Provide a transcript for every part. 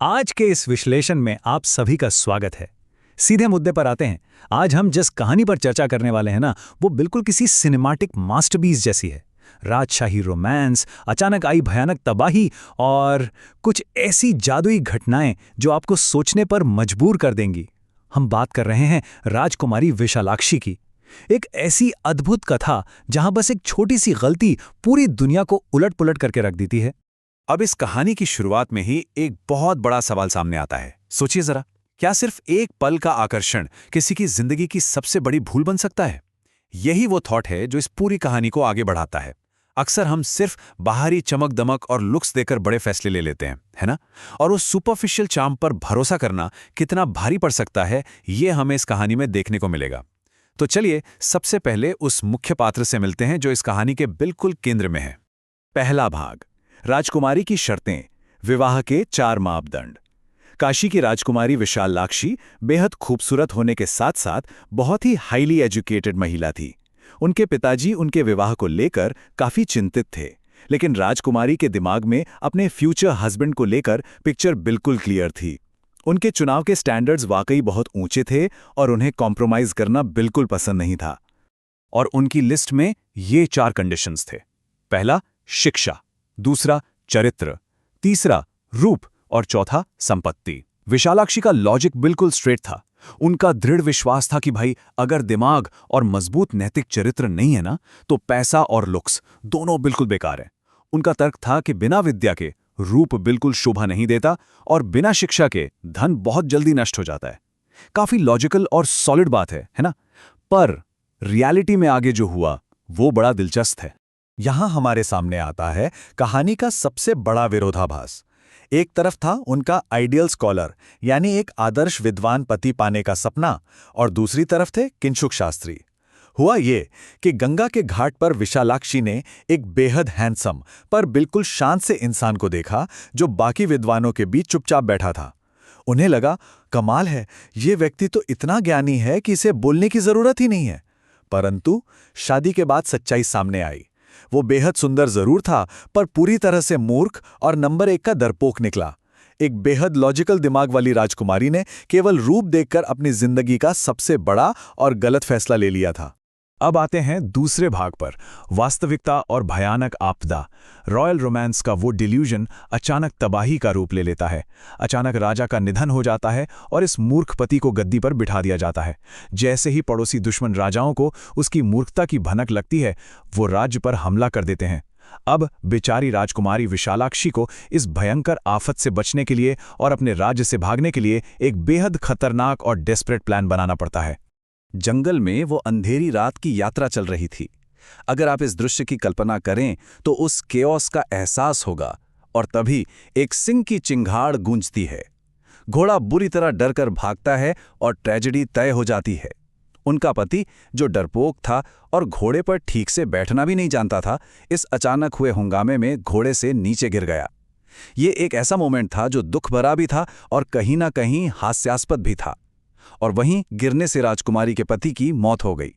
आज के इस विश्लेषण में आप सभी का स्वागत है। सीधे मुद्दे पर आते हैं। आज हम जिस कहानी पर चर्चा करने वाले हैं ना, वो बिल्कुल किसी सिनेमैटिक मास्टरपीस जैसी है। राजशाही रोमांस, अचानक आई भयानक तबाही और कुछ ऐसी जादुई घटनाएं जो आपको सोचने पर मजबूर कर देंगी। हम बात कर रहे हैं राजकुमारी विशालाक्षी की। एक ऐसी अद्भुत कथा जहां बस एक छोटी सी गलती पूरी दुनिया को उलट-पुलट करके रख देती है। अब इस कहानी की शुरुआत में ही एक बहुत बड़ा सवाल सामने आता है। सोचिए जरा, क्या सिर्फ एक पल का आकर्षण किसी की जिंदगी की सबसे बड़ी भूल बन सकता है? यही वो थॉट है जो इस पूरी कहानी को आगे बढ़ाता है। अक्सर हम सिर्फ बाहरी चमक दमक और लुक्स देकर बड़े फैसले ले लेते हैं, है ना? और उस सुपरफिशियल चार्म पर भरोसा करना कितना भारी पड़ सकता है, ये हमें इस कहानी में देखने को मिलेगा। तो चलिए सबसे पहले उस मुख्य पात्र से मिलते हैं जो इस कहानी के बिल्कुल केंद्र में है। पहला भाग, राजकुमारी की शर्तें, विवाह के 4 मापदंड। काशी की राजकुमारी विशालाक्षी बेहद खूबसूरत होने के साथ साथ बहुत ही हाईली एजुकेटेड महिला थी। उनके पिताजी उनके विवाह को लेकर काफी चिंतित थे, लेकिन राजकुमारी के दिमाग में अपने फ्यूचर हस्बैंड को लेकर पिक्चर बिल्कुल क्लियर थी। उनके चुनाव के स्टैंडर्ड्स वाकई बहुत ऊंचे थे और उन्हें कॉम्प्रोमाइज करना बिल्कुल पसंद नहीं था। और उनकी लिस्ट में ये 4 कंडीशंस थे। पहला, शिक्षा। दूसरा, चरित्र। तीसरा, रूप। और चौथा, संपत्ति। विशालाक्षी का लॉजिक बिल्कुल स्ट्रेट था। उनका दृढ़ विश्वास था कि भाई, अगर दिमाग और मजबूत नैतिक चरित्र नहीं है ना, तो पैसा और लुक्स दोनों बिल्कुल बेकार हैं। उनका तर्क था कि बिना विद्या के रूप बिल्कुल शोभा नहीं देता और बिना शिक्षा के धन बहुत जल्दी नष्ट हो जाता है। काफी लॉजिकल और सॉलिड बात है ना? पर रियलिटी में आगे जो हुआ वो बड़ा दिलचस्प है। यहां हमारे सामने आता है कहानी का सबसे बड़ा विरोधाभास। एक तरफ था उनका आइडियल स्कॉलर, यानी एक आदर्श विद्वान पति पाने का सपना, और दूसरी तरफ थे किंशुक शास्त्री। हुआ ये कि गंगा के घाट पर विशालाक्षी ने एक बेहद हैंडसम पर बिल्कुल शांत से इंसान को देखा जो बाकी विद्वानों के बीच चुपचाप बैठा था। उन्हें लगा, कमाल है, ये व्यक्ति तो इतना ज्ञानी है कि इसे बोलने की जरूरत ही नहीं है। परंतु शादी के बाद सच्चाई सामने आई। वो बेहद सुंदर जरूर था, पर पूरी तरह से मूर्ख और नंबर 1 का डरपोक निकला। एक बेहद लॉजिकल दिमाग वाली राजकुमारी ने केवल रूप देखकर अपनी जिंदगी का सबसे बड़ा और गलत फैसला ले लिया था। अब आते हैं दूसरे भाग पर, वास्तविकता और भयानक आपदा। रॉयल रोमांस का वो डिल्यूजन अचानक तबाही का रूप ले लेता है। अचानक राजा का निधन हो जाता है और इस मूर्ख पति को गद्दी पर बिठा दिया जाता है। जैसे ही पड़ोसी दुश्मन राजाओं को उसकी मूर्खता की भनक लगती है, वो राज्य पर हमला कर देते हैं। अब बेचारी राजकुमारी विशालाक्षी को इस भयंकर आफत से बचने के लिए और अपने राज्य से भागने के लिए एक बेहद खतरनाक और डेस्परेट प्लान बनाना पड़ता है। जंगल में वो अंधेरी रात की यात्रा चल रही थी। अगर आप इस दृश्य की कल्पना करें तो उस केओस का एहसास होगा। और तभी एक सिंह की चिंगाड़ गूंजती है। घोड़ा बुरी तरह डर कर भागता है और ट्रेजेडी तय हो जाती है। उनका पति, जो डरपोक था और घोड़े पर ठीक से बैठना भी नहीं जानता था, इस अचानक हुए हंगामे में घोड़े से नीचे गिर गया। ये एक ऐसा मोमेंट था जो दुख भरा भी था और कहीं ना कहीं हास्यास्पद भी था। और वहीं गिरने से राजकुमारी के पति की मौत हो गई।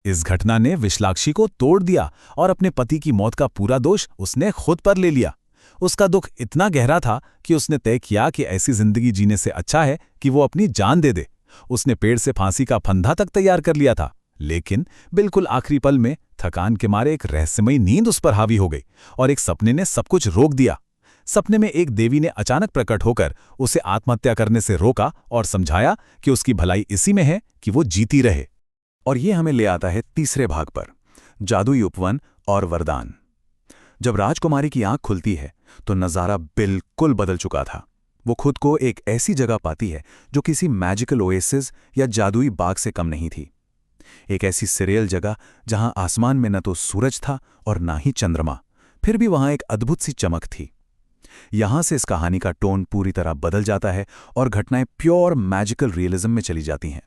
इस घटना ने विशालाक्षी को तोड़ दिया और अपने पति की मौत का पूरा दोष उसने खुद पर ले लिया। उसका दुख इतना गहरा था कि उसने तय किया कि ऐसी जिंदगी जीने से अच्छा है कि वो अपनी जान दे दे। उसने पेड़ से फांसी का फंदा तक तैयार कर लिया था, लेकिन बिल्कुल आखिरी पल में थकान के मारे एक रहस्यमयी नींद उस पर हावी हो गई और एक सपने ने सब कुछ रोक दिया। सपने में एक देवी ने अचानक प्रकट होकर उसे आत्महत्या करने से रोका और समझाया कि उसकी भलाई इसी में है कि वो जीती रहे। और ये हमें ले आता है तीसरे भाग पर, जादुई उपवन और वरदान। जब राजकुमारी की आंख खुलती है तो नजारा बिल्कुल बदल चुका था। वो खुद को एक ऐसी जगह पाती है जो किसी मैजिकल ओएसिस या जादुई बाग से कम नहीं थी। एक ऐसी सिरेल जगह जहां आसमान में न तो सूरज था और ना ही चंद्रमा, फिर भी वहां एक अद्भुत सी चमक थी। यहां से इस कहानी का टोन पूरी तरह बदल जाता है और घटनाएं प्योर मैजिकल रियलिज्म में चली जाती हैं।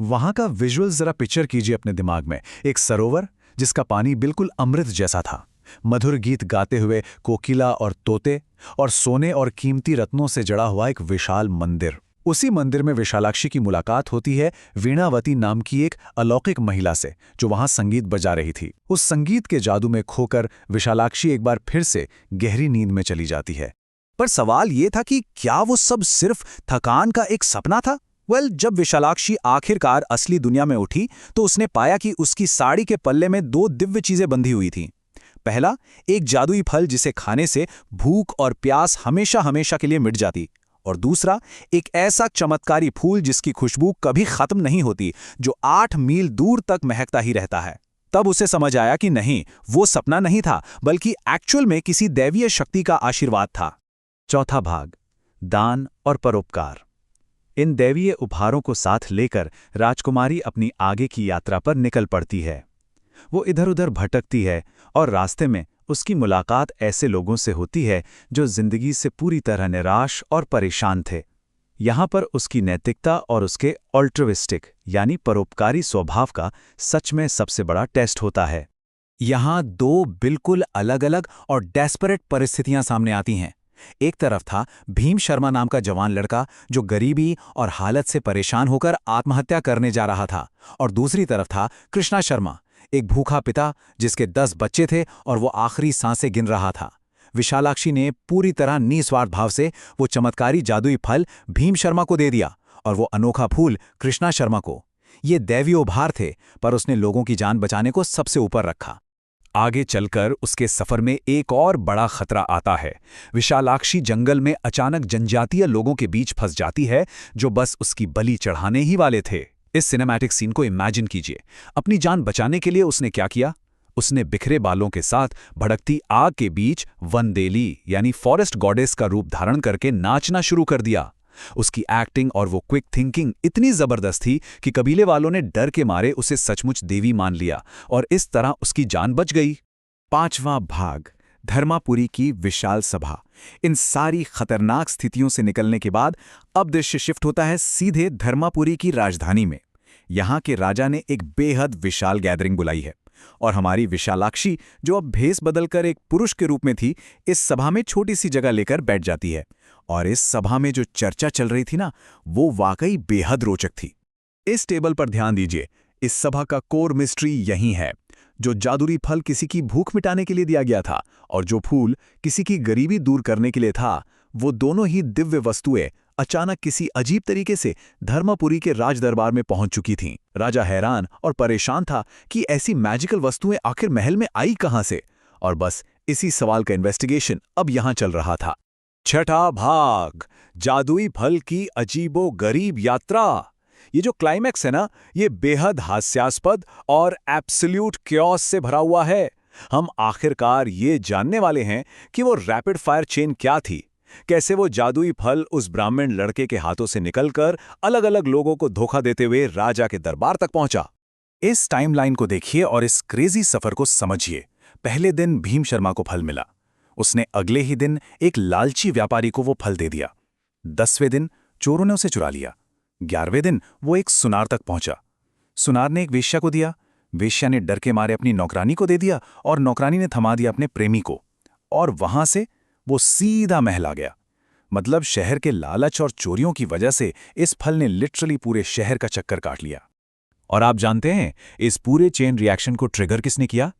वहां का विजुअल जरा पिक्चर कीजिए अपने दिमाग में। एक सरोवर जिसका पानी बिल्कुल अमृत जैसा था, मधुर गीत गाते हुए कोकिला और तोते, और सोने और कीमती रत्नों से जड़ा हुआ एक विशाल मंदिर। उसी मंदिर में विशालाक्षी की मुलाकात होती है वीणावती नाम की एक अलौकिक महिला से, जो वहां संगीत बजा रही थी। उस संगीत के जादू में खोकर विशालाक्षी एक बार फिर से गहरी नींद में चली जाती है। पर सवाल ये था कि क्या वो सब सिर्फ थकान का एक सपना था? जब विशालाक्षी आखिरकार असली दुनिया में उठी तो उसने पाया कि उसकी साड़ी के पल्ले में दो दिव्य चीजें बंधी हुई थीं। पहला, एक जादुई फल जिसे खाने से भूख और प्यास हमेशा हमेशा के लिए मिट जाती, और दूसरा, एक ऐसा चमत्कारी फूल जिसकी खुशबू कभी खत्म नहीं होती, जो 8 मील दूर तक महकता ही रहता है। तब उसे समझ आया कि नहीं, वो सपना नहीं था, बल्कि एक्चुअल में किसी दैवीय शक्ति का आशीर्वाद था। चौथा भाग, दान और परोपकार। इन दैवीय उपहारों को साथ लेकर राजकुमारी अपनी आगे की यात्रा पर निकल पड़ती है। वो इधर-उधर भटकती है और रास्ते में उसकी मुलाकात ऐसे लोगों से होती है जो जिंदगी से पूरी तरह निराश और परेशान थे। यहाँ पर उसकी नैतिकता और उसके ऑल्ट्रुइस्टिक यानी परोपकारी स्वभाव का सच में सबसे बड़ा टेस्ट होता है। यहाँ दो बिल्कुल अलग-अलग और डेस्परेट परिस्थितियां सामने आती हैं। एक तरफ था भीम शर्मा नाम का जवान लड़का जो गरीबी और हालत से परेशान होकर आत्महत्या करने जा रहा था, और दूसरी तरफ था कृष्णा शर्मा, एक भूखा पिता जिसके 10 बच्चे थे और वो आखिरी सांसें गिन रहा था। विशालाक्षी ने पूरी तरह निस्वार्थ भाव से वो चमत्कारी जादुई फल भीम शर्मा को दे दिया और वो अनोखा फूल कृष्णा शर्मा को। ये दैवीय उपहार थे, पर उसने लोगों की जान बचाने को सबसे ऊपर रखा। आगे चलकर उसके सफर में एक और बड़ा खतरा आता है। विशालाक्षी जंगल में अचानक जनजातीय लोगों के बीच फंस जाती है जो बस उसकी बलि चढ़ाने ही वाले थे। इस सिनेमैटिक सीन को इमेजिन कीजिए। अपनी जान बचाने के लिए उसने क्या किया? उसने बिखरे बालों के साथ भड़कती आग के बीच वनदेली यानी फॉरेस्ट गॉडेस का रूप धारण करके नाचना शुरू कर दिया। उसकी एक्टिंग और वो क्विक थिंकिंग इतनी जबरदस्त थी कि कबीले वालों ने डर के मारे उसे सचमुच देवी मान लिया, और इस तरह उसकी जान बच गई। 5वां भाग, धर्मापुरी की विशाल सभा। इन सारी खतरनाक स्थितियों से निकलने के बाद अब दृश्य शिफ्ट होता है सीधे धर्मापुरी की राजधानी में। यहाँ के राजा ने एक बेहद विशाल गैदरिंग बुलाई है, और हमारी विशालाक्षी, जो अब भेस बदलकर एक पुरुष के रूप में थी, इस सभा में छोटी सी जगह लेकर बैठ जाती है। और इस सभा में जो चर्चा चल रही थी ना, वो वाकई बेहद रोचक थी। इस टेबल पर ध्यान दीजिए। इस सभा का कोर मिस्ट्री यही है। जो जादुई फल किसी की भूख मिटाने के लिए दिया गया था, और जो फूल किसी की गरीबी दूर करने के लिए था, वो दोनों ही दिव्य वस्तुएं अचानक किसी अजीब तरीके से धर्मपुरी के राज दरबार में पहुंच चुकी थीं। राजा हैरान और परेशान था कि ऐसी मैजिकल वस्तुएं आखिर महल में आई कहां से, और बस इसी सवाल का इन्वेस्टिगेशन अब यहां चल रहा था। 6ठा भाग, जादुई फल की अजीबो गरीब यात्रा। ये जो क्लाइमैक्स है ना, ये बेहद हास्यास्पद और एब्सोल्यूट क्योस से भरा हुआ है। हम आखिरकार ये जानने वाले हैं कि वो रैपिड फायर चेन क्या थी, कैसे वो जादुई फल उस ब्राह्मण लड़के के हाथों से निकलकर अलग अलग लोगों को धोखा देते हुए राजा के दरबार तक पहुंचा। इस टाइमलाइन को देखिए और इस क्रेजी सफर को समझिए। पहले दिन भीम शर्मा को फल मिला। उसने अगले ही दिन एक लालची व्यापारी को वो फल दे दिया। 10वें दिन चोरों ने उसे चुरा लिया। 11वें दिन वो एक सुनार तक पहुंचा। सुनार ने एक वेश्या को दिया। वेश्या ने डर के मारे अपनी नौकरानी को दे दिया, और नौकरानी ने थमा दिया अपने प्रेमी को। और वहां से वो सीधा महल आ गया। मतलब शहर के लालच और चोरियों की वजह से इस फल ने लिटरली पूरे शहर का चक्कर काट लिया। और आप जानते हैं इस पूरे चेन रिएक्शन को ट्रिगर किसने किया?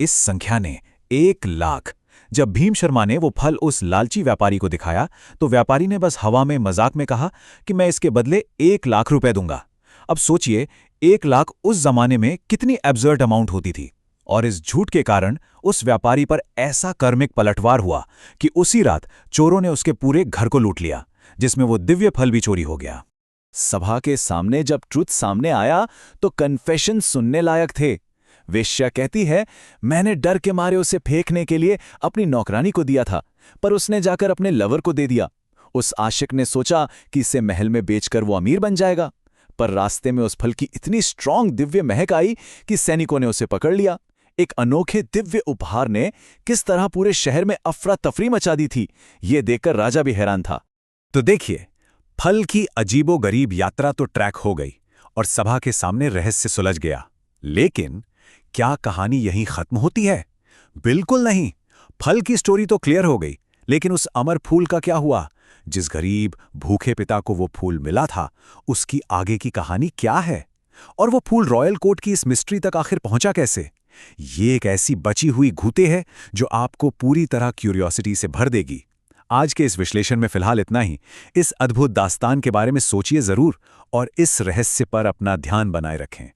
इस संख्या ने 1 लाख। जब भीम शर्मा ने वो फल उस लालची व्यापारी को दिखाया तो व्यापारी ने बस हवा में मजाक में कहा कि मैं इसके बदले 1 लाख रुपए दूंगा। अब सोचिए 1 लाख उस जमाने में कितनी एब्सर्ड अमाउंट होती थी। और इस झूठ के कारण उस व्यापारी पर ऐसा कर्मिक पलटवार हुआ कि उसी रात चोरों ने उसके पूरे घर को लूट लिया, जिसमें वो दिव्य फल भी चोरी हो गया। सभा के सामने जब ट्रुथ सामने आया तो कन्फेशन सुनने लायक थे। वेश्या कहती है, मैंने डर के मारे उसे फेंकने के लिए अपनी नौकरानी को दिया था, पर उसने जाकर अपने लवर को दे दिया। उस आशिक ने सोचा कि इसे महल में बेचकर वो अमीर बन जाएगा, पर रास्ते में उस फल की इतनी स्ट्रांग दिव्य महक आई कि सैनिकों ने उसे पकड़ लिया। एक अनोखे दिव्य उपहार ने किस तरह पूरे शहर में अफरा तफरी मचा दी थी, ये देखकर राजा भी हैरान था। तो देखिए, फल की अजीबोगरीब यात्रा तो ट्रैक हो गई और सभा के सामने रहस्य सुलझ गया। लेकिन क्या कहानी यहीं खत्म होती है? बिल्कुल नहीं। फल की स्टोरी तो क्लियर हो गई, लेकिन उस अमर फूल का क्या हुआ? जिस गरीब भूखे पिता को वो फूल मिला था, उसकी आगे की कहानी क्या है? और वो फूल रॉयल कोर्ट की इस मिस्ट्री तक आखिर पहुंचा कैसे? ये एक ऐसी बची हुई घूते है जो आपको पूरी तरह क्यूरियोसिटी से भर देगी। आज के इस विश्लेषण में फिलहाल इतना ही। इस अद्भुत दास्तान के बारे में सोचिए जरूर और इस रहस्य पर अपना ध्यान बनाए रखें।